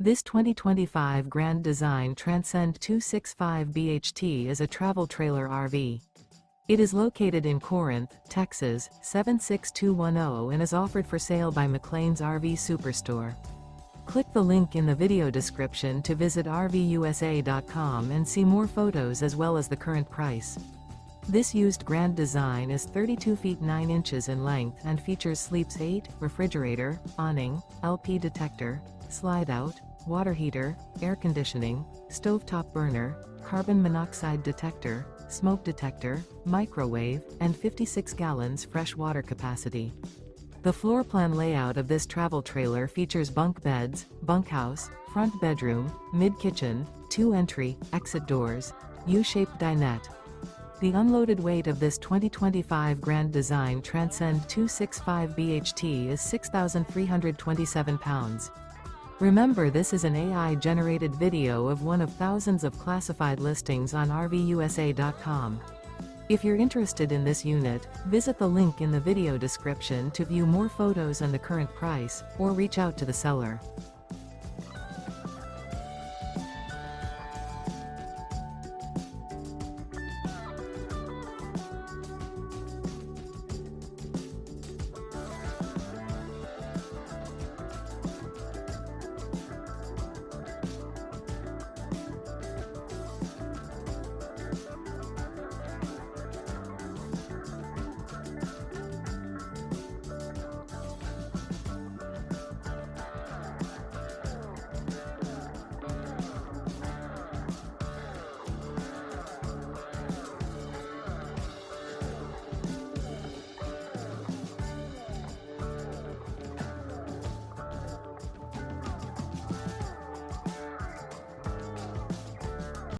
This 2025 Grand Design Transcend 265 BHT is a travel trailer RV. It is located in Corinth, Texas, 76210 and is offered for sale by McClain's RV Superstore. Click the link in the video description to visit RVUSA.com and see more photos as well as the current price. This used Grand Design is 32 feet 9 inches in length and features sleeps 8, refrigerator, awning, LP detector, Slideout, water heater, air conditioning, stovetop burner, carbon monoxide detector, smoke detector, microwave, and 56 gallons fresh water capacity. The floor plan layout of this travel trailer features bunk beds, bunkhouse, front bedroom, mid-kitchen, 2 entry, exit doors, U-shaped dinette. The unloaded weight of this 2025 Grand Design Transcend 265 BHT is 6,327 pounds. Remember, this is an AI-generated video of one of thousands of classified listings on RVUSA.com. If you're interested in this unit, visit the link in the video description to view more photos and the current price, or reach out to the seller.